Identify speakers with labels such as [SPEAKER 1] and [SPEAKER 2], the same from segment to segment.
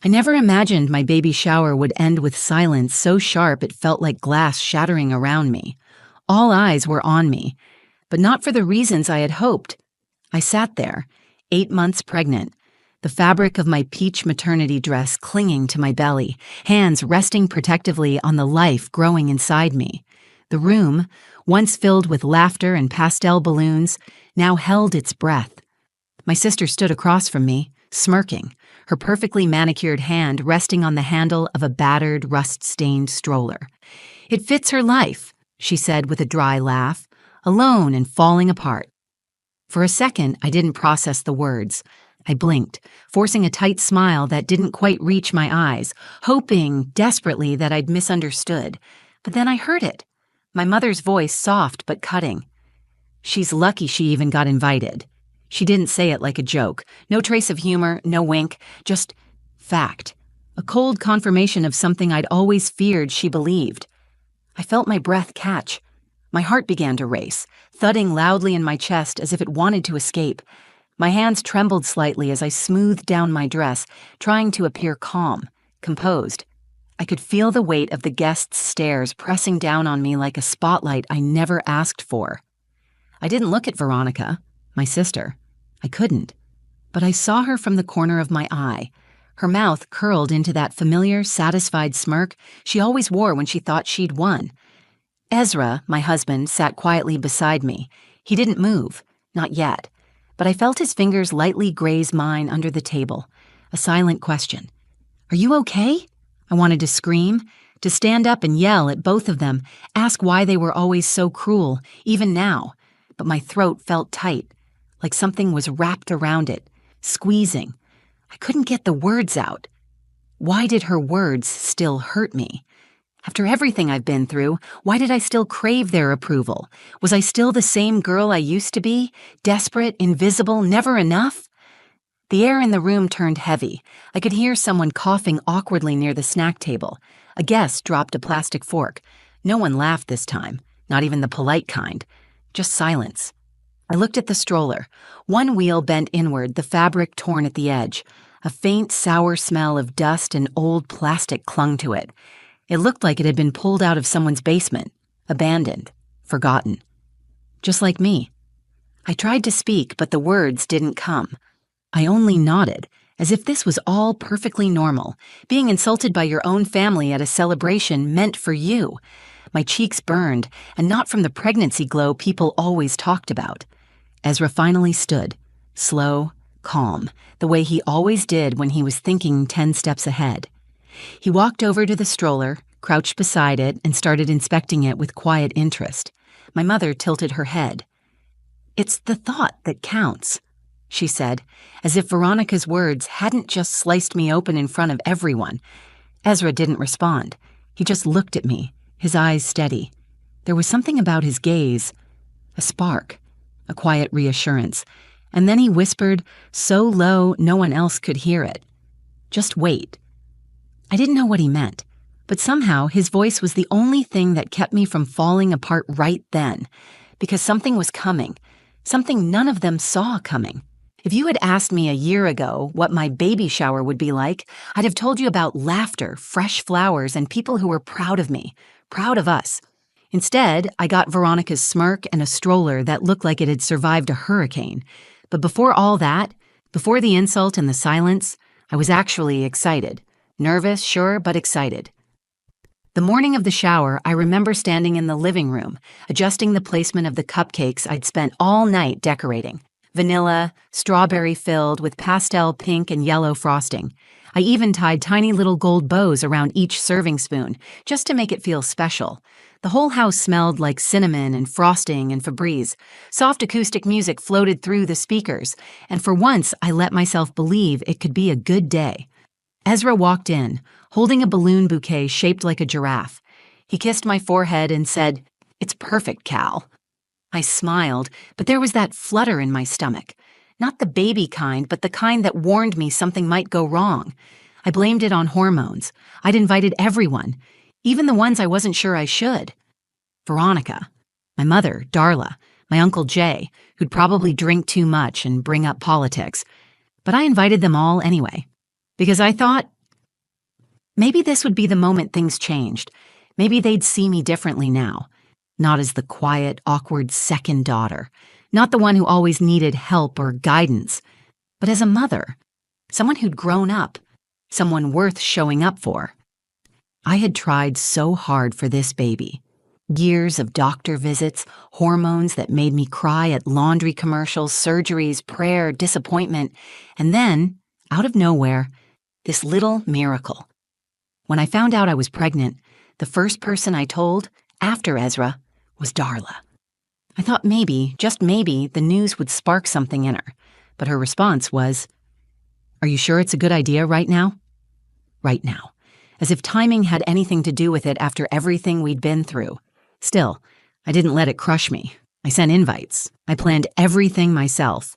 [SPEAKER 1] I never imagined my baby shower would end with silence so sharp it felt like glass shattering around me. All eyes were on me, but not for the reasons I had hoped. I sat there, 8 months pregnant, the fabric of my peach maternity dress clinging to my belly, hands resting protectively on the life growing inside me. The room, once filled with laughter and pastel balloons, now held its breath. My sister stood across from me, smirking, her perfectly manicured hand resting on the handle of a battered, rust-stained stroller. "It fits her life," she said with a dry laugh, "alone and falling apart." For a second, I didn't process the words. I blinked, forcing a tight smile that didn't quite reach my eyes, hoping desperately that I'd misunderstood. But then I heard it, my mother's voice soft but cutting. "She's lucky she even got invited." She didn't say it like a joke. No trace of humor, no wink, just fact. A cold confirmation of something I'd always feared she believed. I felt my breath catch. My heart began to race, thudding loudly in my chest as if it wanted to escape. My hands trembled slightly as I smoothed down my dress, trying to appear calm, composed. I could feel the weight of the guests' stares pressing down on me like a spotlight I never asked for. I didn't look at Veronica, my sister. I couldn't. But I saw her from the corner of my eye, her mouth curled into that familiar, satisfied smirk she always wore when she thought she'd won. Ezra, my husband, sat quietly beside me. He didn't move, not yet, but I felt his fingers lightly graze mine under the table. A silent question. "Are you okay?" I wanted to scream, to stand up and yell at both of them, ask why they were always so cruel, even now, but my throat felt tight, like something was wrapped around it, squeezing. I couldn't get the words out. Why did her words still hurt me? After everything I've been through, why did I still crave their approval? Was I still the same girl I used to be? Desperate, invisible, never enough? The air in the room turned heavy. I could hear someone coughing awkwardly near the snack table. A guest dropped a plastic fork. No one laughed this time, not even the polite kind. Just silence. I looked at the stroller. One wheel bent inward, the fabric torn at the edge. A faint, sour smell of dust and old plastic clung to it. It looked like it had been pulled out of someone's basement, abandoned, forgotten. Just like me. I tried to speak, but the words didn't come. I only nodded, as if this was all perfectly normal. Being insulted by your own family at a celebration meant for you. My cheeks burned, and not from the pregnancy glow people always talked about. Ezra finally stood, slow, calm, the way he always did when he was thinking 10 steps ahead. He walked over to the stroller, crouched beside it, and started inspecting it with quiet interest. My mother tilted her head. "It's the thought that counts," she said, as if Veronica's words hadn't just sliced me open in front of everyone. Ezra didn't respond. He just looked at me, his eyes steady. There was something about his gaze, a spark, a quiet reassurance, and then he whispered, so low no one else could hear it. "Just wait." I didn't know what he meant, but somehow his voice was the only thing that kept me from falling apart right then, because something was coming, something none of them saw coming. If you had asked me a year ago what my baby shower would be like, I'd have told you about laughter, fresh flowers, and people who were proud of me, proud of us. Instead, I got Veronica's smirk and a stroller that looked like it had survived a hurricane. But before all that, before the insult and the silence, I was actually excited. Nervous, sure, but excited. The morning of the shower, I remember standing in the living room, adjusting the placement of the cupcakes I'd spent all night decorating. Vanilla, strawberry-filled with pastel pink and yellow frosting. I even tied tiny little gold bows around each serving spoon, just to make it feel special. The whole house smelled like cinnamon and frosting and Febreze. Soft acoustic music floated through the speakers, and for once I let myself believe it could be a good day. Ezra walked in, holding a balloon bouquet shaped like a giraffe. He kissed my forehead and said, "It's perfect, Cal." I smiled, but there was that flutter in my stomach. Not the baby kind, but the kind that warned me something might go wrong. I blamed it on hormones. I'd invited everyone, even the ones I wasn't sure I should. Veronica, my mother, Darla, my Uncle Jay, who'd probably drink too much and bring up politics. But I invited them all anyway, because I thought, Maybe this would be the moment things changed. Maybe they'd see me differently now. Not as the quiet, awkward second daughter. Not the one who always needed help or guidance. But as a mother. Someone who'd grown up. Someone worth showing up for. I had tried so hard for this baby. Years of doctor visits, hormones that made me cry at laundry commercials, surgeries, prayer, disappointment, and then, out of nowhere, this little miracle. When I found out I was pregnant, the first person I told, after Ezra, was Darla. I thought maybe, just maybe, the news would spark something in her, but her response was, "Are you sure it's a good idea right now?" Right now. As if timing had anything to do with it after everything we'd been through. Still, I didn't let it crush me. I sent invites. I planned everything myself.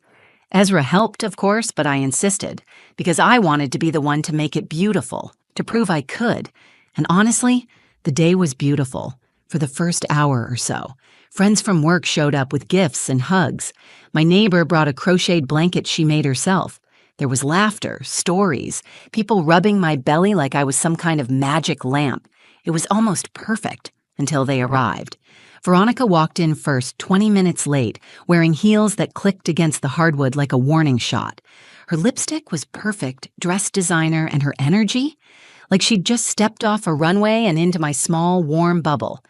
[SPEAKER 1] Ezra helped, of course, but I insisted, because I wanted to be the one to make it beautiful, to prove I could. And honestly, the day was beautiful, for the first hour or so. Friends from work showed up with gifts and hugs. My neighbor brought a crocheted blanket she made herself. There was laughter, stories, people rubbing my belly like I was some kind of magic lamp. It was almost perfect. Until they arrived. Veronica walked in first, 20 minutes late, wearing heels that clicked against the hardwood like a warning shot. Her lipstick was perfect, dress designer, and her energy? Like she'd just stepped off a runway and into my small, warm bubble.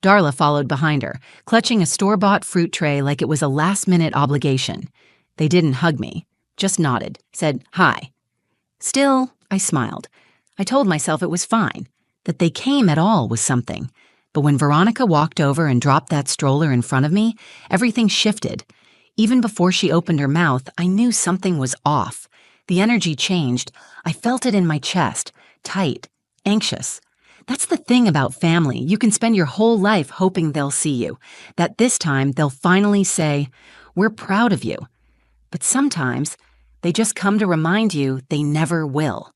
[SPEAKER 1] Darla followed behind her, clutching a store-bought fruit tray like it was a last-minute obligation. They didn't hug me, just nodded, said hi. Still, I smiled. I told myself it was fine. That they came at all was something. But when Veronica walked over and dropped that stroller in front of me, everything shifted. Even before she opened her mouth, I knew something was off. The energy changed. I felt it in my chest, tight, anxious. That's the thing about family. You can spend your whole life hoping they'll see you, that this time they'll finally say, "We're proud of you." But sometimes they just come to remind you they never will.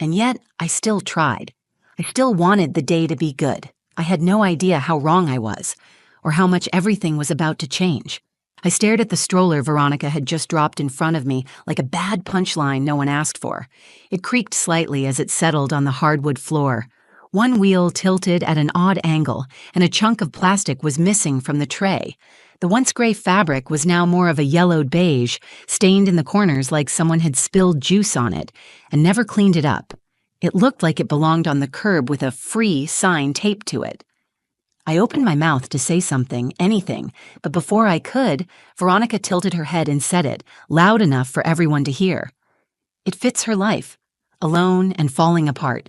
[SPEAKER 1] And yet, I still tried. I still wanted the day to be good. I had no idea how wrong I was, or how much everything was about to change. I stared at the stroller Veronica had just dropped in front of me like a bad punchline no one asked for. It creaked slightly as it settled on the hardwood floor. One wheel tilted at an odd angle, and a chunk of plastic was missing from the tray. The once gray fabric was now more of a yellowed beige, stained in the corners like someone had spilled juice on it, and never cleaned it up. It looked like it belonged on the curb with a "free" sign taped to it. I opened my mouth to say something, anything, but before I could, Veronica tilted her head and said it, loud enough for everyone to hear. "It fits her life, alone and falling apart."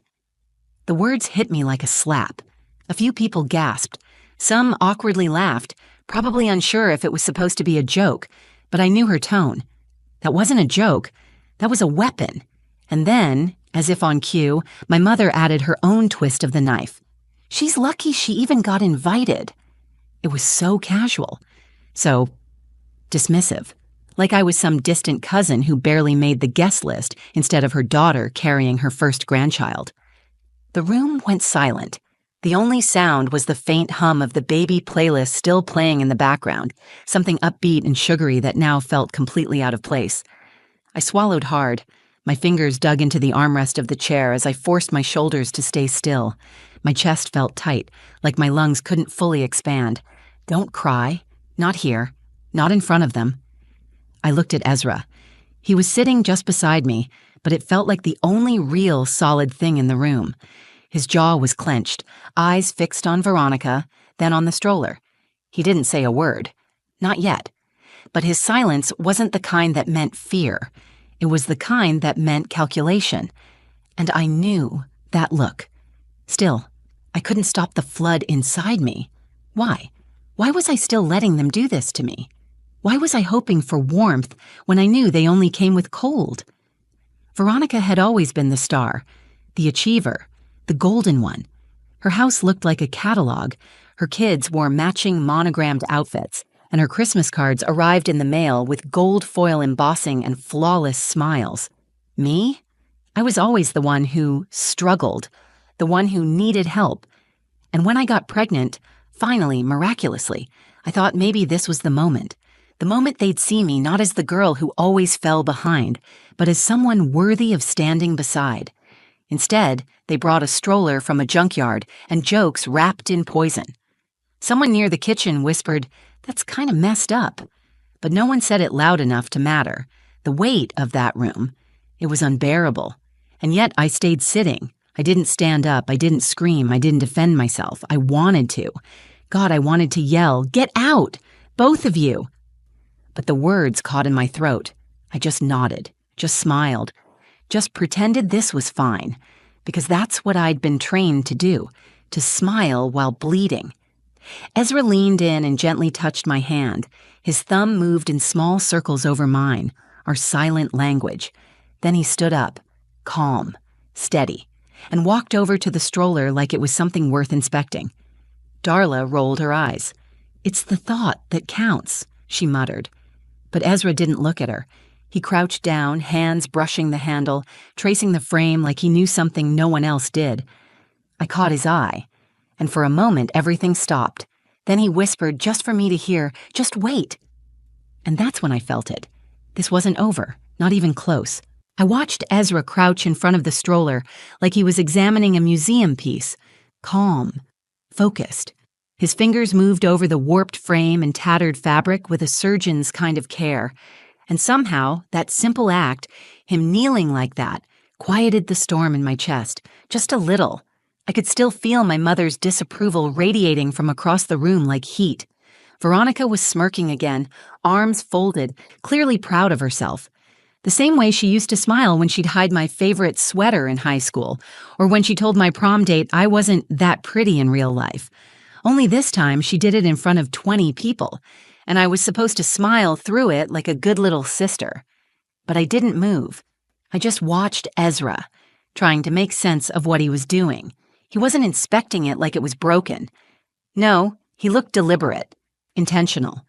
[SPEAKER 1] The words hit me like a slap. A few people gasped. Some awkwardly laughed, probably unsure if it was supposed to be a joke, but I knew her tone. That wasn't a joke. That was a weapon. And then, as if on cue, my mother added her own twist of the knife. "She's lucky she even got invited." It was so casual, so dismissive, like I was some distant cousin who barely made the guest list instead of her daughter carrying her first grandchild. The room went silent. The only sound was the faint hum of the baby playlist still playing in the background, something upbeat and sugary that now felt completely out of place. I swallowed hard. My fingers dug into the armrest of the chair as I forced my shoulders to stay still. My chest felt tight, like my lungs couldn't fully expand. Don't cry. Not here. Not in front of them. I looked at Ezra. He was sitting just beside me, but it felt like the only real solid thing in the room. His jaw was clenched, eyes fixed on Veronica, then on the stroller. He didn't say a word. Not yet. But his silence wasn't the kind that meant fear. It was the kind that meant calculation. And I knew that look. Still, I couldn't stop the flood inside me. Why? Why was I still letting them do this to me? Why was I hoping for warmth when I knew they only came with cold? Veronica had always been the star, the achiever, the golden one. Her house looked like a catalog. Her kids wore matching monogrammed outfits, and her Christmas cards arrived in the mail with gold foil embossing and flawless smiles. Me? I was always the one who struggled, the one who needed help. And when I got pregnant, finally, miraculously, I thought maybe this was the moment they'd see me not as the girl who always fell behind, but as someone worthy of standing beside. Instead, they brought a stroller from a junkyard and jokes wrapped in poison. Someone near the kitchen whispered, "That's kind of messed up." But no one said it loud enough to matter. The weight of that room, it was unbearable. And yet I stayed sitting. I didn't stand up. I didn't scream. I didn't defend myself. I wanted to. God, I wanted to yell, "Get out! Both of you!" But the words caught in my throat. I just nodded, just smiled, just pretended this was fine, because that's what I'd been trained to do, to smile while bleeding. Ezra leaned in and gently touched my hand. His thumb moved in small circles over mine, our silent language. Then he stood up, calm, steady, and walked over to the stroller like it was something worth inspecting. Darla rolled her eyes. "It's the thought that counts," she muttered. But Ezra didn't look at her. He crouched down, hands brushing the handle, tracing the frame like he knew something no one else did. I caught his eye, and for a moment everything stopped. Then he whispered, just for me to hear, "Just wait." And that's when I felt it. This wasn't over, not even close. I watched Ezra crouch in front of the stroller like he was examining a museum piece, calm, focused. His fingers moved over the warped frame and tattered fabric with a surgeon's kind of care. And somehow, that simple act, him kneeling like that, quieted the storm in my chest, just a little. I could still feel my mother's disapproval radiating from across the room like heat. Veronica was smirking again, arms folded, clearly proud of herself. The same way she used to smile when she'd hide my favorite sweater in high school, or when she told my prom date I wasn't that pretty in real life. Only this time she did it in front of 20 people, and I was supposed to smile through it like a good little sister. But I didn't move. I just watched Ezra, trying to make sense of what he was doing. He wasn't inspecting it like it was broken. No, he looked deliberate, intentional.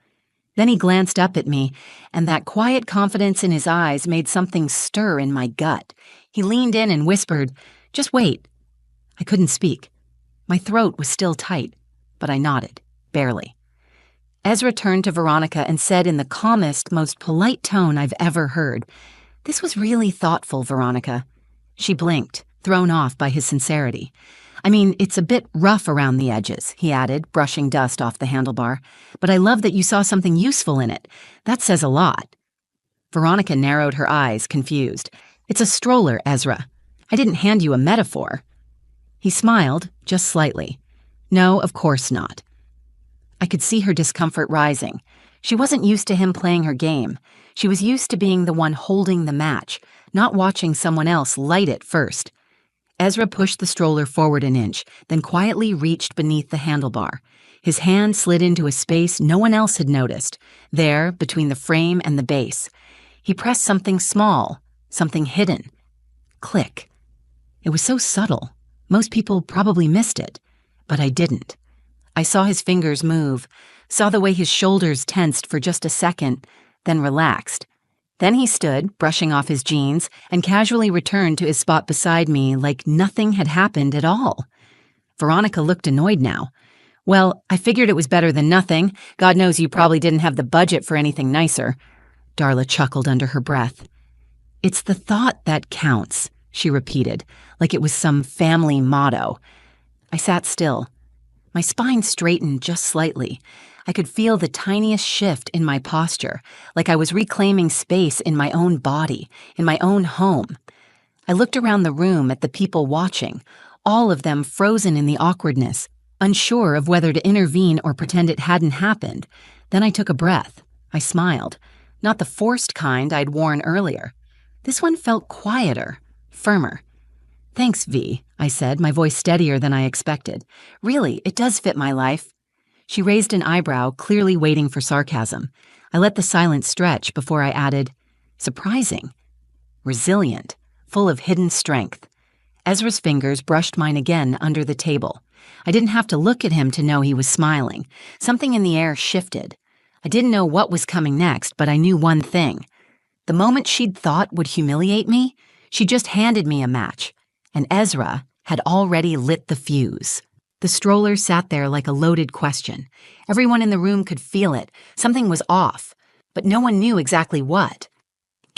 [SPEAKER 1] Then he glanced up at me, and that quiet confidence in his eyes made something stir in my gut. He leaned in and whispered, "Just wait." I couldn't speak. My throat was still tight, but I nodded, barely. Ezra turned to Veronica and said in the calmest, most polite tone I've ever heard, "This was really thoughtful, Veronica." She blinked, thrown off by his sincerity. "I mean, it's a bit rough around the edges," he added, brushing dust off the handlebar. "But I love that you saw something useful in it. That says a lot." Veronica narrowed her eyes, confused. "It's a stroller, Ezra. I didn't hand you a metaphor." He smiled, just slightly. "No, of course not." I could see her discomfort rising. She wasn't used to him playing her game. She was used to being the one holding the match, not watching someone else light it first. Ezra pushed the stroller forward an inch, then quietly reached beneath the handlebar. His hand slid into a space no one else had noticed, there, between the frame and the base. He pressed something small, something hidden. Click. It was so subtle. Most people probably missed it, but I didn't. I saw his fingers move, saw the way his shoulders tensed for just a second, then relaxed. Then he stood, brushing off his jeans, and casually returned to his spot beside me like nothing had happened at all. Veronica looked annoyed now. "Well, I figured it was better than nothing. God knows you probably didn't have the budget for anything nicer." Darla chuckled under her breath. "It's the thought that counts," she repeated, like it was some family motto. I sat still. My spine straightened just slightly. I could feel the tiniest shift in my posture, like I was reclaiming space in my own body, in my own home. I looked around the room at the people watching, all of them frozen in the awkwardness, unsure of whether to intervene or pretend it hadn't happened. Then I took a breath. I smiled. Not the forced kind I'd worn earlier. This one felt quieter, firmer. "Thanks, V," I said, my voice steadier than I expected. "Really, it does fit my life." She raised an eyebrow, clearly waiting for sarcasm. I let the silence stretch before I added, "Surprising. Resilient. Full of hidden strength." Ezra's fingers brushed mine again under the table. I didn't have to look at him to know he was smiling. Something in the air shifted. I didn't know what was coming next, but I knew one thing. The moment she'd thought would humiliate me, she just handed me a match, and Ezra had already lit the fuse. The stroller sat there like a loaded question. Everyone in the room could feel it. Something was off, but no one knew exactly what.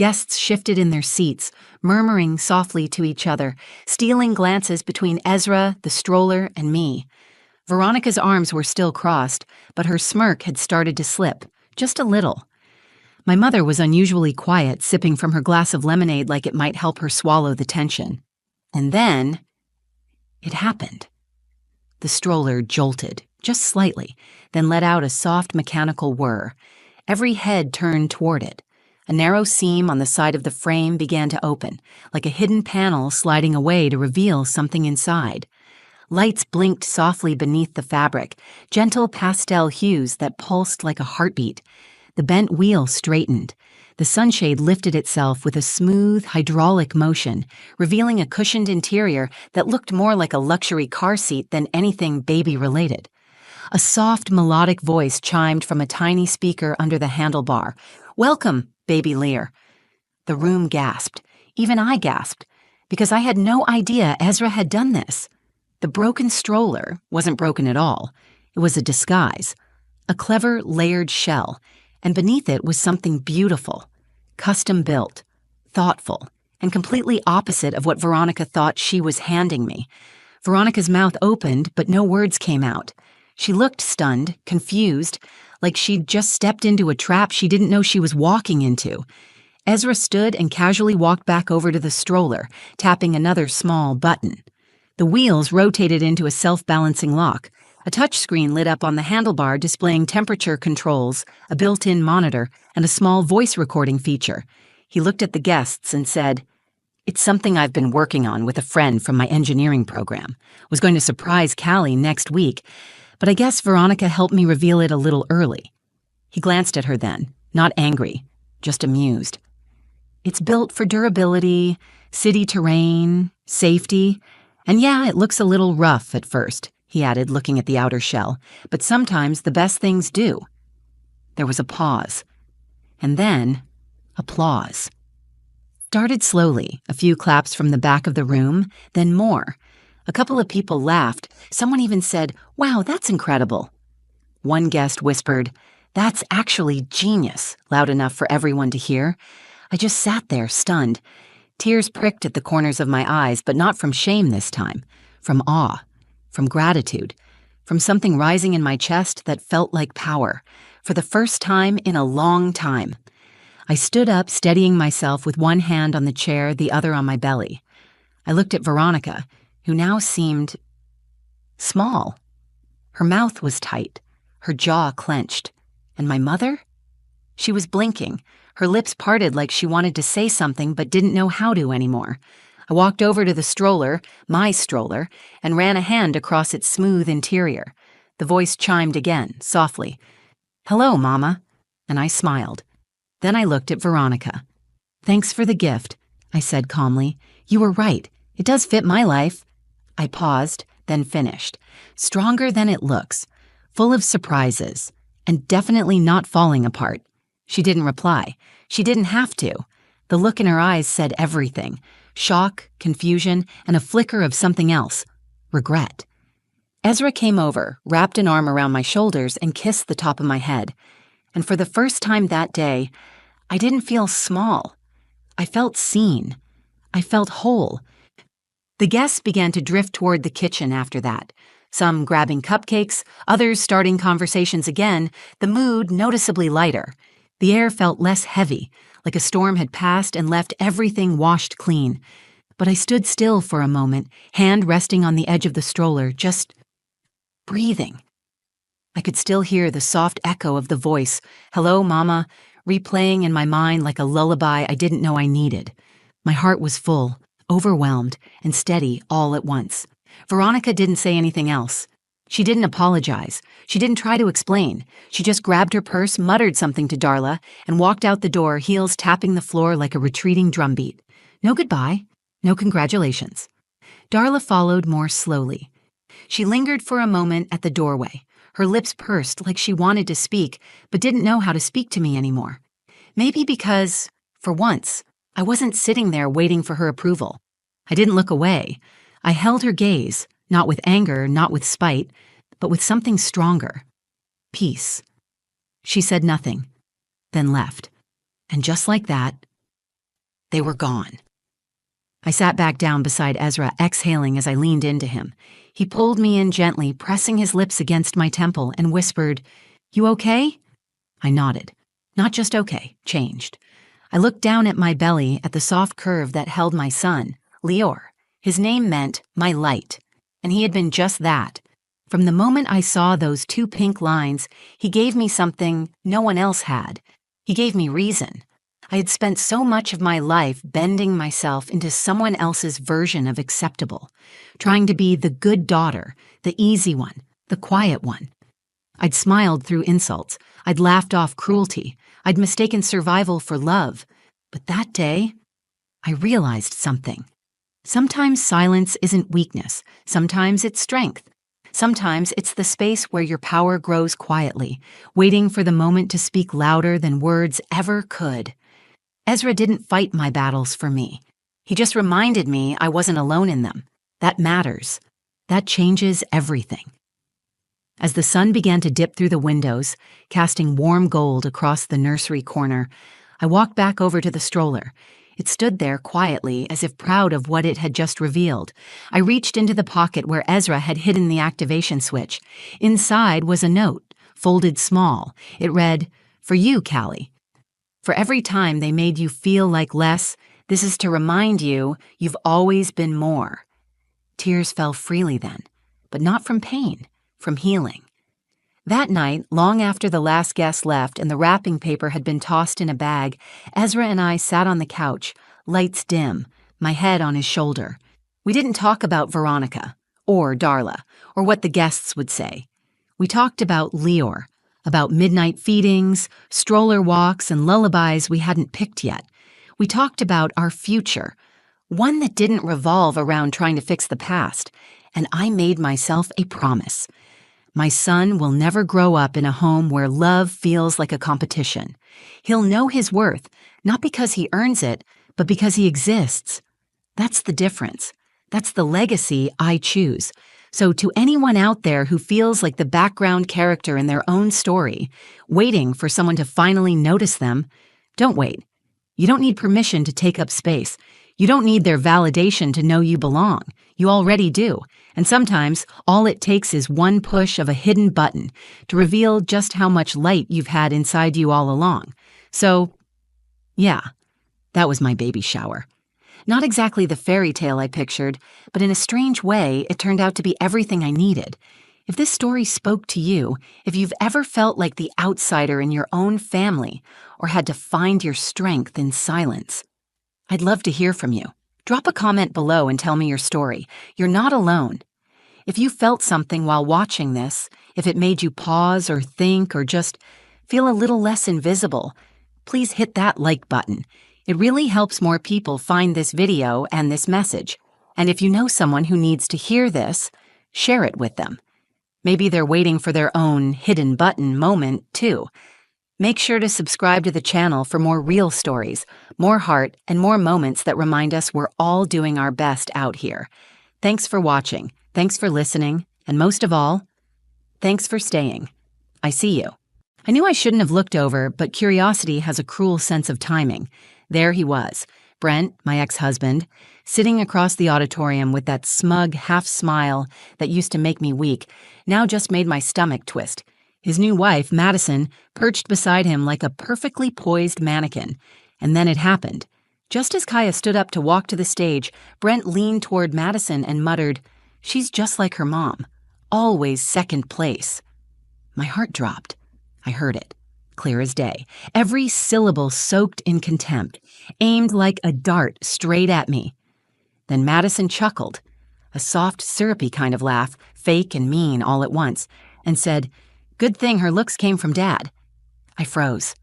[SPEAKER 1] Guests shifted in their seats, murmuring softly to each other, stealing glances between Ezra, the stroller, and me. Veronica's arms were still crossed, but her smirk had started to slip, just a little. My mother was unusually quiet, sipping from her glass of lemonade like it might help her swallow the tension. And then, it happened. The stroller jolted, just slightly, then let out a soft mechanical whir. Every head turned toward it. A narrow seam on the side of the frame began to open, like a hidden panel sliding away to reveal something inside. Lights blinked softly beneath the fabric, gentle pastel hues that pulsed like a heartbeat. The bent wheel straightened. The sunshade lifted itself with a smooth, hydraulic motion, revealing a cushioned interior that looked more like a luxury car seat than anything baby-related. A soft, melodic voice chimed from a tiny speaker under the handlebar. "Welcome, Baby Lear." The room gasped. Even I gasped, because I had no idea Ezra had done this. The broken stroller wasn't broken at all. It was a disguise, a clever, layered shell, and beneath it was something beautiful, custom-built, thoughtful, and completely opposite of what Veronica thought she was handing me. Veronica's mouth opened, but no words came out. She looked stunned, confused, like she'd just stepped into a trap she didn't know she was walking into. Ezra stood and casually walked back over to the stroller, tapping another small button. The wheels rotated into a self-balancing lock. A touchscreen lit up on the handlebar displaying temperature controls, a built-in monitor, and a small voice recording feature. He looked at the guests and said, "It's something I've been working on with a friend from my engineering program. Was going to surprise Callie next week, but I guess Veronica helped me reveal it a little early." He glanced at her then, not angry, just amused. "It's built for durability, city terrain, safety, and yeah, it looks a little rough at first," he added, looking at the outer shell, "but sometimes the best things do." There was a pause, and then applause. Started slowly, a few claps from the back of the room, then more. A couple of people laughed. Someone even said, "Wow, that's incredible." One guest whispered, "That's actually genius," loud enough for everyone to hear. I just sat there, stunned. Tears pricked at the corners of my eyes, but not from shame this time. From awe. From gratitude. From something rising in my chest that felt like power. For the first time in a long time. I stood up, steadying myself with one hand on the chair, the other on my belly. I looked at Veronica, who now seemed small. Her mouth was tight, her jaw clenched. And my mother? She was blinking, her lips parted like she wanted to say something but didn't know how to anymore. I walked over to the stroller, my stroller, and ran a hand across its smooth interior. The voice chimed again, softly. "Hello, Mama," and I smiled. Then I looked at Veronica. "Thanks for the gift," I said calmly. "You were right. It does fit my life." I paused, then finished. "Stronger than it looks. Full of surprises. And definitely not falling apart." She didn't reply. She didn't have to. The look in her eyes said everything. Shock, confusion, and a flicker of something else. Regret. Ezra came over, wrapped an arm around my shoulders, and kissed the top of my head. And for the first time that day, I didn't feel small. I felt seen. I felt whole. The guests began to drift toward the kitchen after that. Some grabbing cupcakes, others starting conversations again, the mood noticeably lighter. The air felt less heavy, like a storm had passed and left everything washed clean. But I stood still for a moment, hand resting on the edge of the stroller, just breathing. I could still hear the soft echo of the voice, "Hello, Mama," replaying in my mind like a lullaby I didn't know I needed. My heart was full, overwhelmed, and steady all at once. Veronica didn't say anything else. She didn't apologize. She didn't try to explain. She just grabbed her purse, muttered something to Darla, and walked out the door, heels tapping the floor like a retreating drumbeat. No goodbye. No congratulations. Darla followed more slowly. She lingered for a moment at the doorway, her lips pursed like she wanted to speak, but didn't know how to speak to me anymore. Maybe because, for once, I wasn't sitting there waiting for her approval. I didn't look away. I held her gaze, not with anger, not with spite, but with something stronger. Peace. She said nothing, then left. And just like that, They were gone. I sat back down beside Ezra, exhaling as I leaned into him. He pulled me in gently, pressing his lips against my temple, and whispered, "You okay?" I nodded. Not just okay, changed. I looked down at my belly, at the soft curve that held my son, Lior. His name meant my light, and he had been just that. From the moment I saw those two pink lines, he gave me something no one else had. He gave me reason. I had spent so much of my life bending myself into someone else's version of acceptable, trying to be the good daughter, the easy one, the quiet one. I'd smiled through insults. I'd laughed off cruelty. I'd mistaken survival for love. But that day, I realized something. Sometimes silence isn't weakness. Sometimes it's strength. Sometimes it's the space where your power grows quietly, waiting for the moment to speak louder than words ever could. Ezra didn't fight my battles for me. He just reminded me I wasn't alone in them. That matters. That changes everything. As the sun began to dip through the windows, casting warm gold across the nursery corner, I walked back over to the stroller. It stood there quietly, as if proud of what it had just revealed. I reached into the pocket where Ezra had hidden the activation switch. Inside was a note, folded small. It read, "For you, Callie. For every time they made you feel like less, this is to remind you you've always been more." Tears fell freely then, but not from pain, from healing. That night, long after the last guest left and the wrapping paper had been tossed in a bag, Ezra and I sat on the couch, lights dim, my head on his shoulder. We didn't talk about Veronica, or Darla, or what the guests would say. We talked about Lior, about midnight feedings, stroller walks, and lullabies we hadn't picked yet. We talked about our future, one that didn't revolve around trying to fix the past, and I made myself a promise. My son will never grow up in a home where love feels like a competition. He'll know his worth, not because he earns it, but because he exists. That's the difference. That's the legacy I choose. So to anyone out there who feels like the background character in their own story, waiting for someone to finally notice them, don't wait. You don't need permission to take up space. You don't need their validation to know you belong. You already do. And sometimes all it takes is one push of a hidden button to reveal just how much light you've had inside you all along. So, yeah, that was my baby shower. Not exactly the fairy tale I pictured, but in a strange way, it turned out to be everything I needed. If this story spoke to you, if you've ever felt like the outsider in your own family, or had to find your strength in silence, I'd love to hear from you. Drop a comment below and tell me your story. You're not alone. If you felt something while watching this, if it made you pause or think or just feel a little less invisible, please hit that like button. It really helps more people find this video and this message. And if you know someone who needs to hear this, share it with them. Maybe they're waiting for their own hidden button moment, too. Make sure to subscribe to the channel for more real stories, more heart, and more moments that remind us we're all doing our best out here. Thanks for watching, thanks for listening, and most of all, thanks for staying. I see you. I knew I shouldn't have looked over, but curiosity has a cruel sense of timing. There he was, Brent, my ex-husband, sitting across the auditorium with that smug half-smile that used to make me weak, now just made my stomach twist. His new wife, Madison, perched beside him like a perfectly poised mannequin. And then it happened. Just as Kaya stood up to walk to the stage, Brent leaned toward Madison and muttered, "She's just like her mom. Always second place." My heart dropped. I heard it, clear as day. Every syllable soaked in contempt, aimed like a dart straight at me. Then Madison chuckled, a soft, syrupy kind of laugh, fake and mean all at once, and said, "Good thing her looks came from Dad." I froze.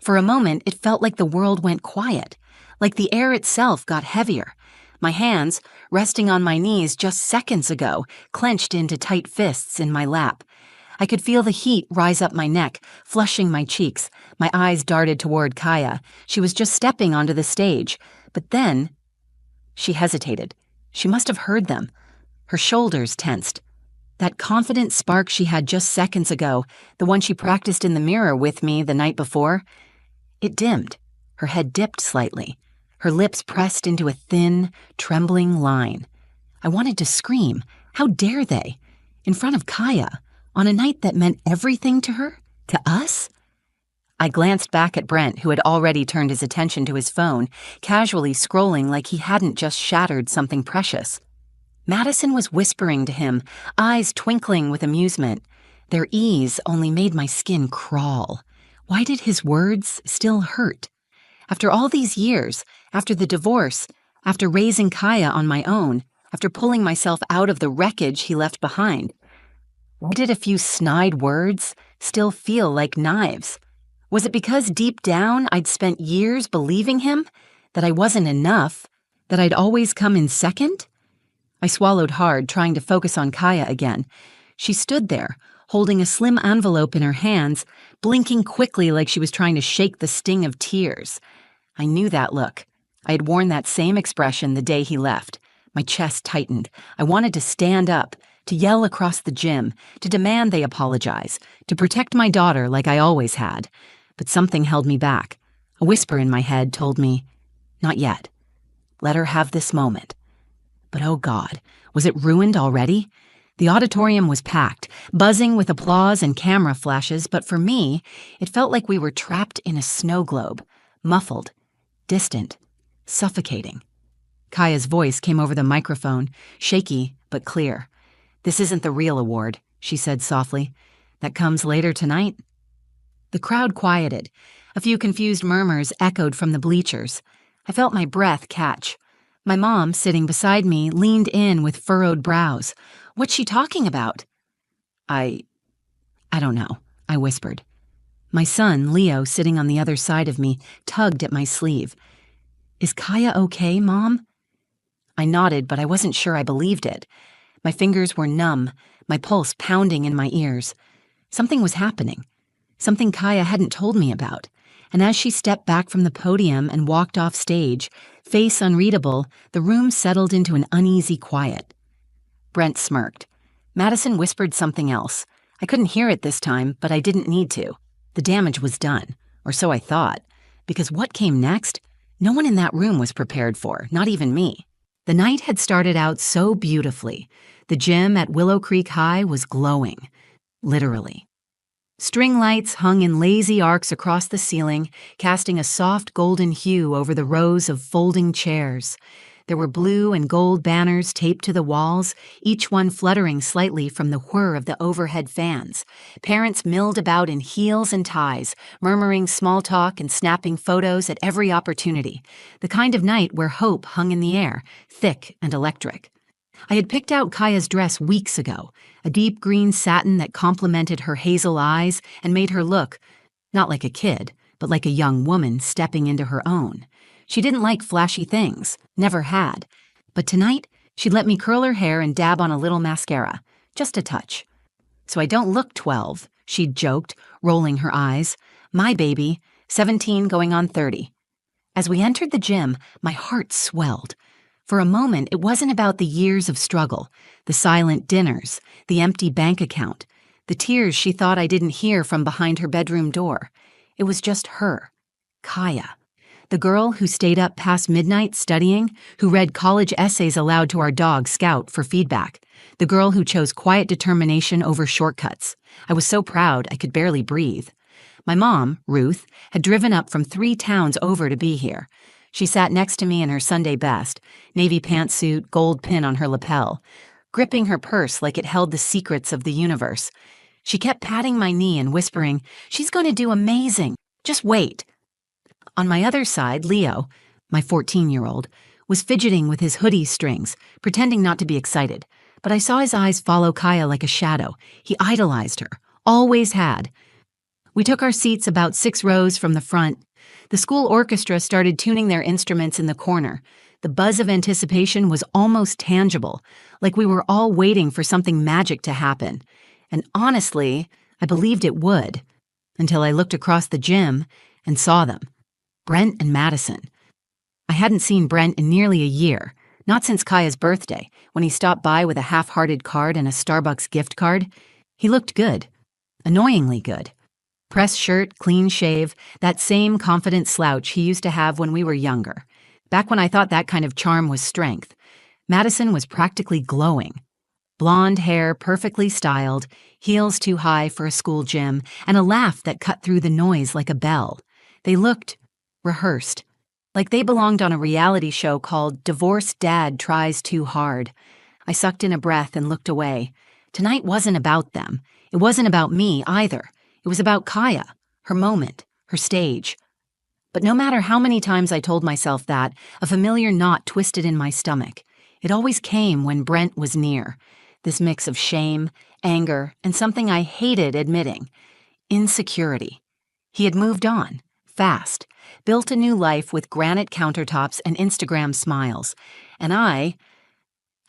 [SPEAKER 1] For a moment, it felt like the world went quiet, like the air itself got heavier. My hands, resting on my knees just seconds ago, clenched into tight fists in my lap. I could feel the heat rise up my neck, flushing my cheeks. My eyes darted toward Kaya. She was just stepping onto the stage. But then, she hesitated. She must have heard them. Her shoulders tensed. That confident spark she had just seconds ago, the one she practiced in the mirror with me the night before, it dimmed. Her head dipped slightly. her lips pressed into a thin, trembling line. I wanted to scream. How dare they? In front of Kaya, on a night that meant everything to her? To us? I glanced back at Brent, who had already turned his attention to his phone, casually scrolling like he hadn't just shattered something precious. Madison was whispering to him, eyes twinkling with amusement. Their ease only made my skin crawl. Why did his words still hurt? After all these years, after the divorce, after raising Kaya on my own, after pulling myself out of the wreckage he left behind, why did a few snide words still feel like knives? Was it because deep down I'd spent years believing him, that I wasn't enough, that I'd always come in second? I swallowed hard, trying to focus on Kaya again. She stood there, holding a slim envelope in her hands, blinking quickly like she was trying to shake the sting of tears. I knew that look. I had worn that same expression the day he left. My chest tightened. I wanted to stand up, to yell across the gym, to demand they apologize, to protect my daughter like I always had. But something held me back. A whisper in my head told me, not yet. Let her have this moment. But oh God, was it ruined already? The auditorium was packed, buzzing with applause and camera flashes, but for me, it felt like we were trapped in a snow globe, muffled, distant, suffocating. Kaya's voice came over the microphone, shaky but clear. "This isn't the real award," she said softly. "That comes later tonight." The crowd quieted. A few confused murmurs echoed from the bleachers. I felt my breath catch. My mom, sitting beside me, leaned in with furrowed brows. "What's she talking about?" I don't know," I whispered. My son, Leo, sitting on the other side of me, tugged at my sleeve. "Is Kaya okay, Mom?" I nodded, but I wasn't sure I believed it. My fingers were numb, my pulse pounding in my ears. Something was happening. Something Kaya hadn't told me about. And as she stepped back from the podium and walked off stage, face unreadable, the room settled into an uneasy quiet. Brent smirked. Madison whispered something else. I couldn't hear it this time, but I didn't need to. The damage was done, or so I thought, because what came next, no one in that room was prepared for, not even me. The night had started out so beautifully. The gym at Willow Creek High was glowing, literally. String lights hung in lazy arcs across the ceiling, casting a soft golden hue over the rows of folding chairs. There were blue and gold banners taped to the walls, each one fluttering slightly from the whir of the overhead fans. Parents milled about in heels and ties, murmuring small talk and snapping photos at every opportunity. The kind of night where hope hung in the air, thick and electric. I had picked out Kaya's dress weeks ago, a deep green satin that complemented her hazel eyes and made her look, not like a kid, but like a young woman stepping into her own. She didn't like flashy things, never had. But tonight, she'd let me curl her hair and dab on a little mascara, just a touch. "So I don't look 12, she'd joked, rolling her eyes. "My baby, 17 going on 30. As we entered the gym, my heart swelled. For a moment, it wasn't about the years of struggle, the silent dinners, the empty bank account, the tears she thought I didn't hear from behind her bedroom door. It was just her, Kaya. The girl who stayed up past midnight studying, who read college essays aloud to our dog, Scout, for feedback. The girl who chose quiet determination over shortcuts. I was so proud I could barely breathe. My mom, Ruth, had driven up from 3 towns over to be here. She sat next to me in her Sunday best, navy pantsuit, gold pin on her lapel, gripping her purse like it held the secrets of the universe. She kept patting my knee and whispering, "She's going to do amazing. Just wait." On my other side, Leo, my 14-year-old, was fidgeting with his hoodie strings, pretending not to be excited. But I saw his eyes follow Kaya like a shadow. He idolized her, always had. We took our seats about 6 rows from the front. The school orchestra started tuning their instruments in the corner. The buzz of anticipation was almost tangible, like we were all waiting for something magic to happen. And honestly, I believed it would, until I looked across the gym and saw them. Brent and Madison. I hadn't seen Brent in nearly a year, not since Kaya's birthday, when he stopped by with a half-hearted card and a Starbucks gift card. He looked good. Annoyingly good. Pressed shirt, clean shave, that same confident slouch he used to have when we were younger. Back when I thought that kind of charm was strength, Madison was practically glowing. Blonde hair perfectly styled, heels too high for a school gym, and a laugh that cut through the noise like a bell. They looked rehearsed, like they belonged on a reality show called Divorced Dad Tries Too Hard. I sucked in a breath and looked away. Tonight wasn't about them. It wasn't about me either. It was about Kaya, her moment, her stage. But no matter how many times I told myself that, a familiar knot twisted in my stomach. It always came when Brent was near. This mix of shame, anger, and something I hated admitting. Insecurity. He had moved on, fast, built a new life with granite countertops and Instagram smiles. And I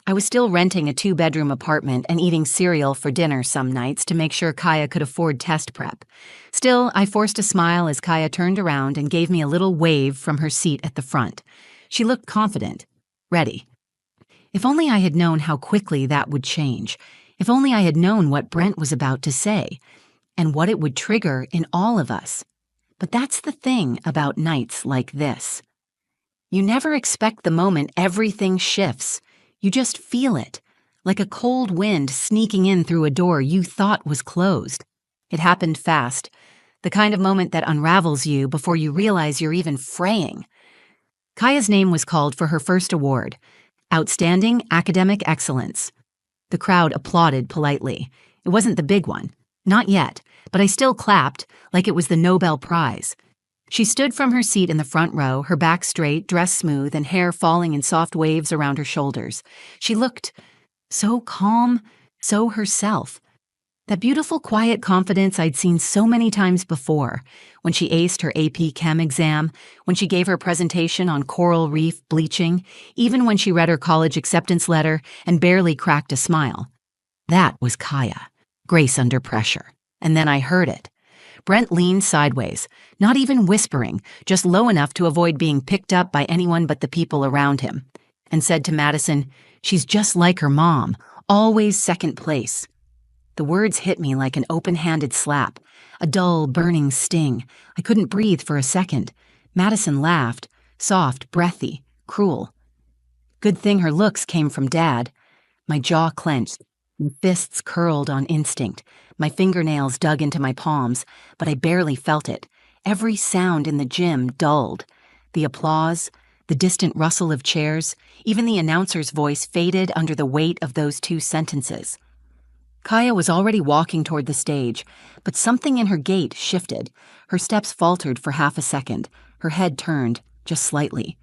[SPEAKER 1] was still renting a 2-bedroom apartment and eating cereal for dinner some nights to make sure Kaya could afford test prep. Still, I forced a smile as Kaya turned around and gave me a little wave from her seat at the front. She looked confident, ready. If only I had known how quickly that would change. If only I had known what Brent was about to say, and what it would trigger in all of us. But that's the thing about nights like this. You never expect the moment everything shifts. You just feel it, like a cold wind sneaking in through a door you thought was closed. It happened fast, the kind of moment that unravels you before you realize you're even fraying. Kaya's name was called for her first award, Outstanding Academic Excellence. The crowd applauded politely. It wasn't the big one, not yet, but I still clapped like it was the Nobel Prize. She stood from her seat in the front row, her back straight, dress smooth, and hair falling in soft waves around her shoulders. She looked so calm, so herself. That beautiful, quiet confidence I'd seen so many times before, when she aced her AP Chem exam, when she gave her presentation on coral reef bleaching, even when she read her college acceptance letter and barely cracked a smile. That was Kaya, grace under pressure. And then I heard it. Brent leaned sideways, not even whispering, just low enough to avoid being picked up by anyone but the people around him, and said to Madison, "She's just like her mom, always second place." The words hit me like an open-handed slap, a dull, burning sting. I couldn't breathe for a second. Madison laughed, soft, breathy, cruel. Good thing her looks came from Dad. My jaw clenched, my fists curled on instinct. My fingernails dug into my palms, but I barely felt it. Every sound in the gym dulled. The applause, the distant rustle of chairs, even the announcer's voice faded under the weight of those 2 sentences. Kaya was already walking toward the stage, but something in her gait shifted. Her steps faltered for half a second. Her head turned, just slightly,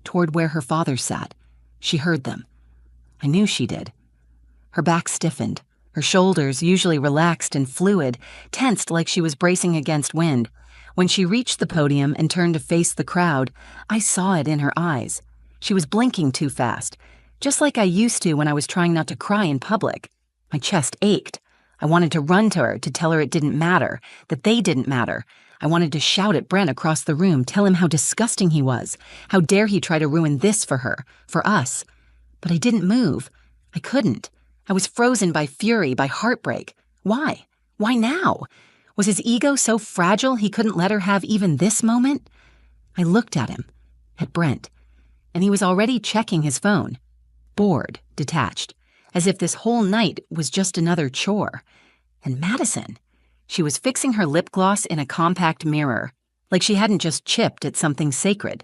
[SPEAKER 1] toward where her father sat. She heard them. I knew she did. Her back stiffened. Her shoulders, usually relaxed and fluid, tensed like she was bracing against wind. When she reached the podium and turned to face the crowd, I saw it in her eyes. She was blinking too fast, just like I used to when I was trying not to cry in public. My chest ached. I wanted to run to her to tell her it didn't matter, that they didn't matter. I wanted to shout at Brent across the room, tell him how disgusting he was. How dare he try to ruin this for her, for us. But I didn't move. I couldn't. I was frozen by fury, by heartbreak. Why? Why now? Was his ego so fragile he couldn't let her have even this moment? I looked at him, at Brent, and he was already checking his phone. Bored, detached, as if this whole night was just another chore. And Madison, she was fixing her lip gloss in a compact mirror, like she hadn't just chipped at something sacred.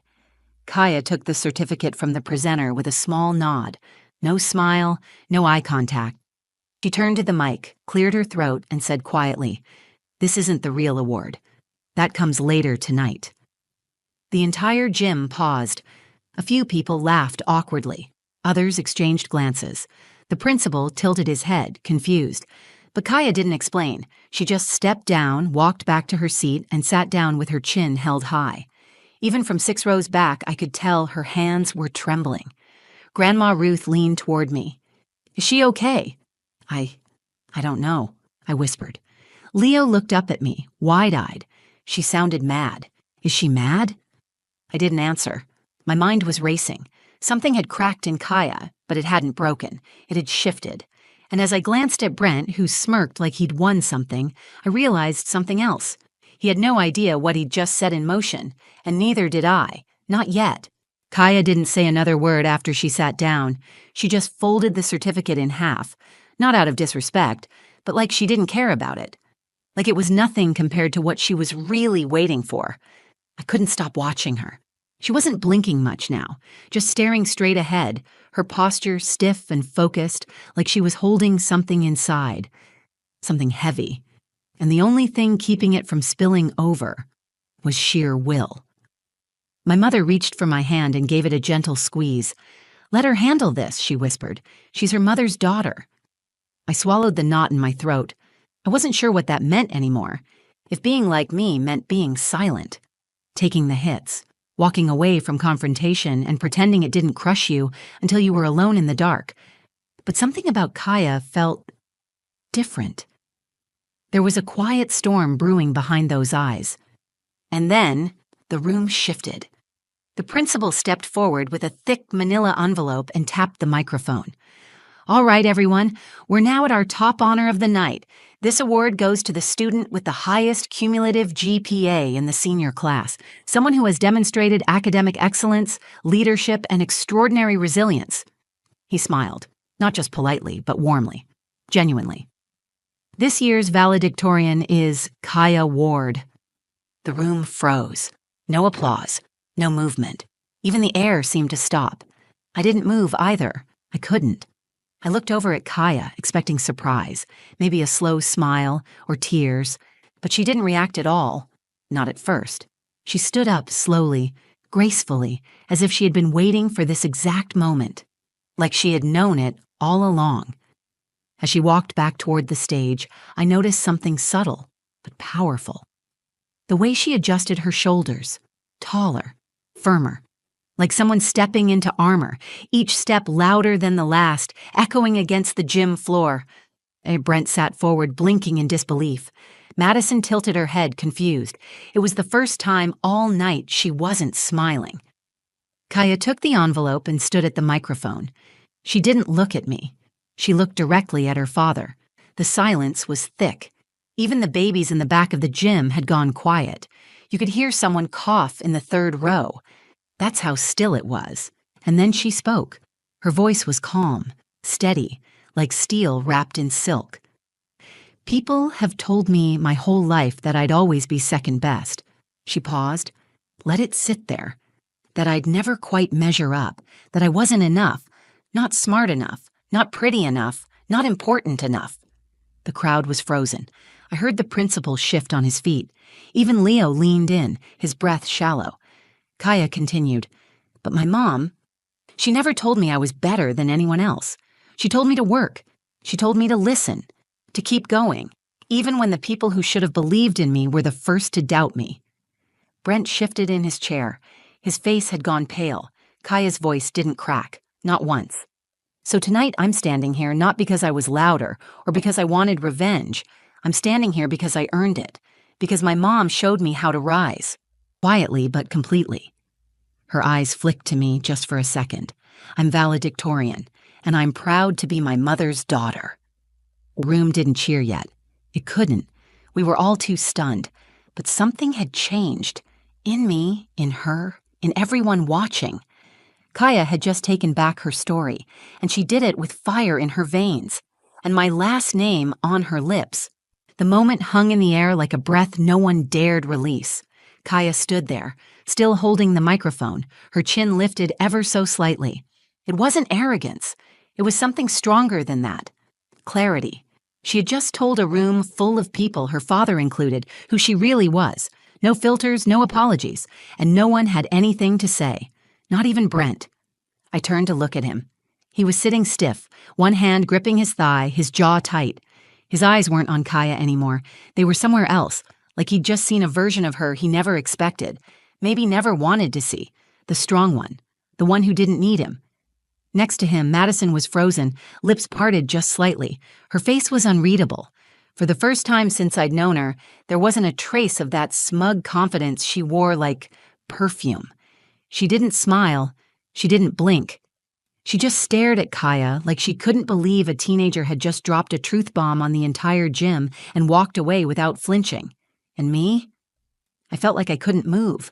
[SPEAKER 1] Kaya took the certificate from the presenter with a small nod. No smile, no eye contact. She turned to the mic, cleared her throat, and said quietly, "This isn't the real award. That comes later tonight." The entire gym paused. A few people laughed awkwardly. Others exchanged glances. The principal tilted his head, confused. But Kaya didn't explain. She just stepped down, walked back to her seat, and sat down with her chin held high. Even from 6 rows back, I could tell her hands were trembling. Grandma Ruth leaned toward me. "Is she okay?" I don't know," I whispered. Leo looked up at me, wide-eyed. She sounded mad. "Is she mad?" I didn't answer. My mind was racing. Something had cracked in Kaya, but it hadn't broken. It had shifted. And as I glanced at Brent, who smirked like he'd won something, I realized something else. He had no idea what he'd just set in motion, and neither did I. Not yet. Kaya didn't say another word after she sat down. She just folded the certificate in half, not out of disrespect, but like she didn't care about it. Like it was nothing compared to what she was really waiting for. I couldn't stop watching her. She wasn't blinking much now, just staring straight ahead, her posture stiff and focused, like she was holding something inside, something heavy. And the only thing keeping it from spilling over was sheer will. My mother reached for my hand and gave it a gentle squeeze. "Let her handle this," she whispered. "She's her mother's daughter." I swallowed the knot in my throat. I wasn't sure what that meant anymore. If being like me meant being silent, taking the hits, walking away from confrontation and pretending it didn't crush you until you were alone in the dark. But something about Kaya felt different. There was a quiet storm brewing behind those eyes. And then the room shifted. The principal stepped forward with a thick manila envelope and tapped the microphone. "All right, everyone, we're now at our top honor of the night. This award goes to the student with the highest cumulative GPA in the senior class, someone who has demonstrated academic excellence, leadership, and extraordinary resilience." He smiled, not just politely, but warmly, genuinely. "This year's valedictorian is Kaya Ward." The room froze. No applause, no movement. Even the air seemed to stop. I didn't move either. I couldn't. I looked over at Kaya, expecting surprise, maybe a slow smile or tears, but she didn't react at all. Not at first. She stood up slowly, gracefully, as if she had been waiting for this exact moment, like she had known it all along. As she walked back toward the stage, I noticed something subtle, but powerful. The way she adjusted her shoulders, taller, firmer, like someone stepping into armor, each step louder than the last, echoing against the gym floor. Brent sat forward, blinking in disbelief. Madison tilted her head, confused. It was the first time all night she wasn't smiling. Kaya took the envelope and stood at the microphone. She didn't look at me. She looked directly at her father. The silence was thick. Even the babies in the back of the gym had gone quiet. You could hear someone cough in the third row. That's how still it was. And then she spoke. Her voice was calm, steady, like steel wrapped in silk. "People have told me my whole life that I'd always be second best." She paused. Let it sit there. That I'd never quite measure up. That I wasn't enough. Not smart enough. Not pretty enough. Not important enough. The crowd was frozen. I heard the principal shift on his feet. Even Leo leaned in, his breath shallow. Kaya continued, "But my mom, she never told me I was better than anyone else. She told me to work. She told me to listen, to keep going, even when the people who should have believed in me were the first to doubt me." Brent shifted in his chair. His face had gone pale. Kaya's voice didn't crack, not once. "So tonight I'm standing here not because I was louder or because I wanted revenge. I'm standing here because I earned it, because my mom showed me how to rise. Quietly but completely." Her eyes flicked to me just for a second. "I'm valedictorian, and I'm proud to be my mother's daughter." The room didn't cheer yet. It couldn't. We were all too stunned. But something had changed. In me, in her, in everyone watching. Kaya had just taken back her story, and she did it with fire in her veins, and my last name on her lips. The moment hung in the air like a breath no one dared release. Kaya stood there, still holding the microphone, her chin lifted ever so slightly. It wasn't arrogance. It was something stronger than that. Clarity. She had just told a room full of people, her father included, who she really was. No filters, no apologies, and no one had anything to say. Not even Brent. I turned to look at him. He was sitting stiff, one hand gripping his thigh, his jaw tight. His eyes weren't on Kaya anymore. They were somewhere else, like he'd just seen a version of her he never expected, maybe never wanted to see, the strong one, the one who didn't need him. Next to him, Madison was frozen, lips parted just slightly. Her face was unreadable. For the first time since I'd known her, there wasn't a trace of that smug confidence she wore like perfume. She didn't smile. She didn't blink. She just stared at Kaya like she couldn't believe a teenager had just dropped a truth bomb on the entire gym and walked away without flinching. And me? I felt like I couldn't move.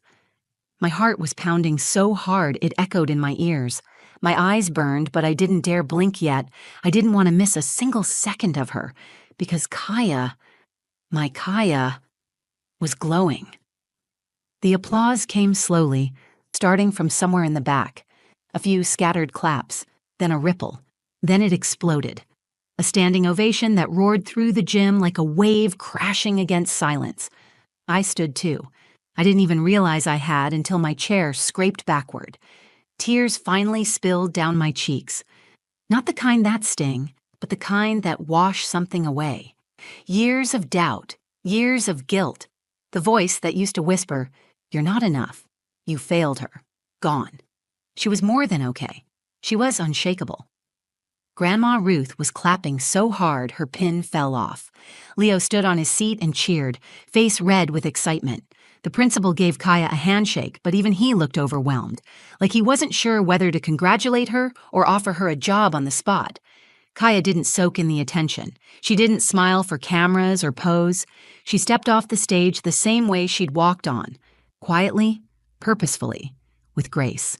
[SPEAKER 1] My heart was pounding so hard it echoed in my ears. My eyes burned, but I didn't dare blink yet. I didn't want to miss a single second of her, because my Kaya, was glowing. The applause came slowly, starting from somewhere in the back. A few scattered claps, then a ripple. Then it exploded. A standing ovation that roared through the gym like a wave crashing against silence. I stood too. I didn't even realize I had until my chair scraped backward. Tears finally spilled down my cheeks. Not the kind that sting, but the kind that wash something away. Years of doubt, years of guilt. The voice that used to whisper, "You're not enough. You failed her." Gone. She was more than okay. She was unshakable. Grandma Ruth was clapping so hard her pin fell off. Leo stood on his seat and cheered, face red with excitement. The principal gave Kaya a handshake, but even he looked overwhelmed, like he wasn't sure whether to congratulate her or offer her a job on the spot. Kaya didn't soak in the attention. She didn't smile for cameras or pose. She stepped off the stage the same way she'd walked on, quietly, purposefully, with grace.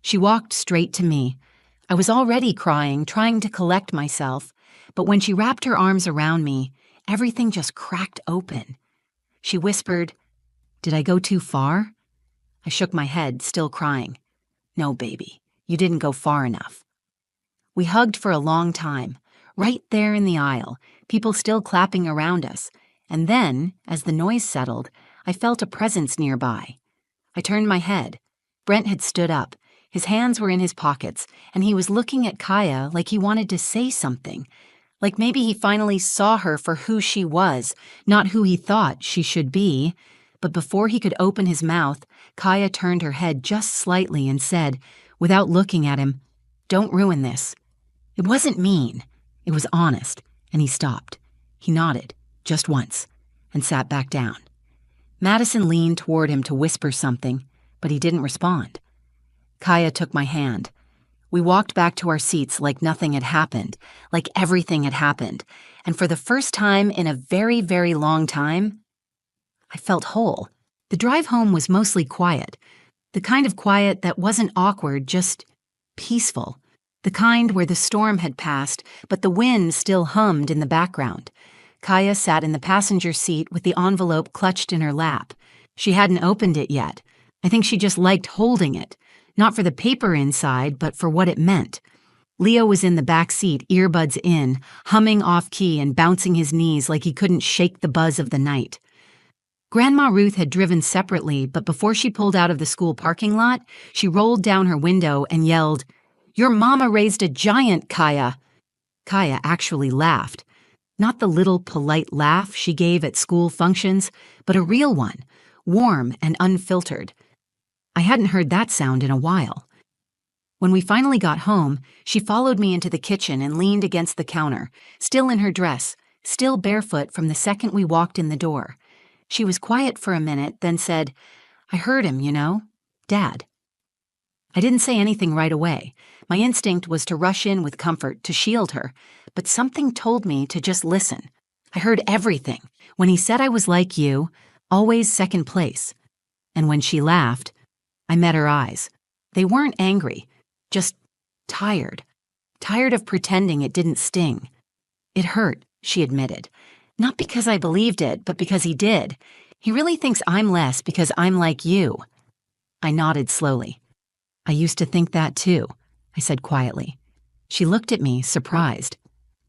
[SPEAKER 1] She walked straight to me. I was already crying, trying to collect myself, but when she wrapped her arms around me, everything just cracked open. She whispered, "Did I go too far?" I shook my head, still crying. "No, baby, you didn't go far enough." We hugged for a long time, right there in the aisle, people still clapping around us, and then, as the noise settled, I felt a presence nearby. I turned my head. Brent had stood up. His hands were in his pockets, and he was looking at Kaya like he wanted to say something, like maybe he finally saw her for who she was, not who he thought she should be. But before he could open his mouth, Kaya turned her head just slightly and said, without looking at him, "Don't ruin this." It wasn't mean. It was honest, and he stopped. He nodded, just once, and sat back down. Madison leaned toward him to whisper something, but he didn't respond. Kaya took my hand. We walked back to our seats like nothing had happened, like everything had happened, and for the first time in a very, very long time, I felt whole. The drive home was mostly quiet, the kind of quiet that wasn't awkward, just peaceful. The kind where the storm had passed, but the wind still hummed in the background. Kaya sat in the passenger seat with the envelope clutched in her lap. She hadn't opened it yet. I think she just liked holding it, not for the paper inside, but for what it meant. Leo was in the back seat, earbuds in, humming off-key and bouncing his knees like he couldn't shake the buzz of the night. Grandma Ruth had driven separately, but before she pulled out of the school parking lot, she rolled down her window and yelled, "Your mama raised a giant, Kaya." Kaya actually laughed. Not the little polite laugh she gave at school functions, but a real one, warm and unfiltered. I hadn't heard that sound in a while. When we finally got home, she followed me into the kitchen and leaned against the counter, still in her dress, still barefoot from the second we walked in the door. She was quiet for a minute, then said, "I heard him, Dad." I didn't say anything right away. My instinct was to rush in with comfort, to shield her, but something told me to just listen. I heard everything. When he said I was like you, always second place. And when she laughed, I met her eyes. They weren't angry, just tired. Tired of pretending it didn't sting. "It hurt," she admitted. "Not because I believed it, but because he did. He really thinks I'm less because I'm like you." I nodded slowly. "I used to think that too," I said quietly. She looked at me, surprised.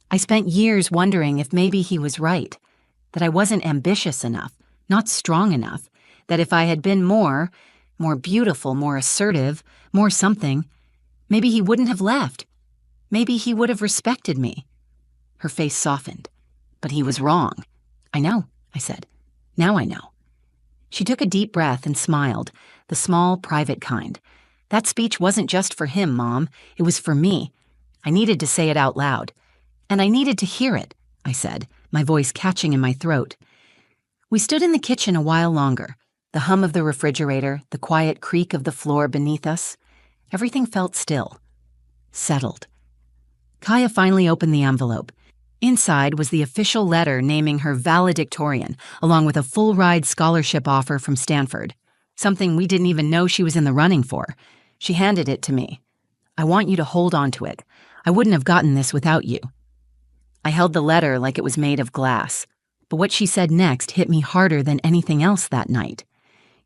[SPEAKER 1] I spent years wondering if maybe he was right, that I wasn't ambitious enough, not strong enough, that if I had been more beautiful, more assertive, more something, maybe he wouldn't have left. Maybe he would have respected me. Her face softened. But he was wrong. "I know," I said. "Now I know." She took a deep breath and smiled, the small, private kind. "That speech wasn't just for him, Mom. It was for me. I needed to say it out loud. And I needed to hear it," I said, my voice catching in my throat. We stood in the kitchen a while longer, the hum of the refrigerator, the quiet creak of the floor beneath us. Everything felt still, settled. Kaya finally opened the envelope. Inside was the official letter naming her valedictorian, along with a full-ride scholarship offer from Stanford. something we didn't even know she was in the running for. She handed it to me. I want you to hold on to it. I wouldn't have gotten this without you. I held the letter like it was made of glass, but what she said next hit me harder than anything else that night.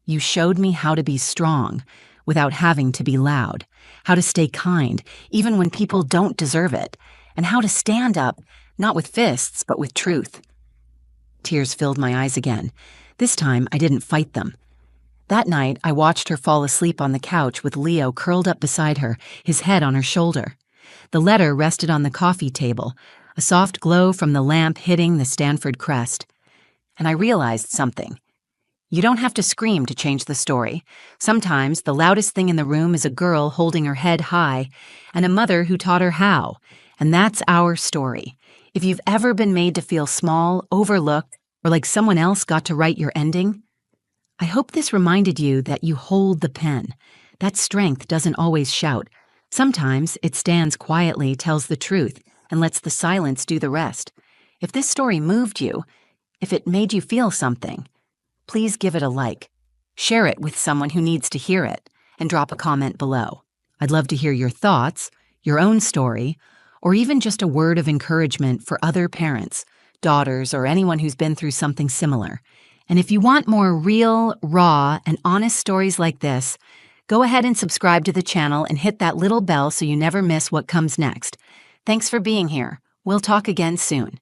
[SPEAKER 1] You showed me how to be strong without having to be loud, how to stay kind even when people don't deserve it, and how to stand up, not with fists, but with truth. Tears filled my eyes again. This time, I didn't fight them. That night, I watched her fall asleep on the couch with Leo curled up beside her, his head on her shoulder. The letter rested on the coffee table, a soft glow from the lamp hitting the Stanford crest. And I realized something. You don't have to scream to change the story. Sometimes the loudest thing in the room is a girl holding her head high and a mother who taught her how. And that's our story. If you've ever been made to feel small, overlooked, or like someone else got to write your ending, I hope this reminded you that you hold the pen. That strength doesn't always shout. Sometimes it stands quietly, tells the truth, and lets the silence do the rest. If this story moved you, if it made you feel something, please give it a like. Share it with someone who needs to hear it, and drop a comment below. I'd love to hear your thoughts, your own story, or even just a word of encouragement for other parents, daughters, or anyone who's been through something similar. And if you want more real, raw, and honest stories like this, go ahead and subscribe to the channel and hit that little bell so you never miss what comes next. Thanks for being here. We'll talk again soon.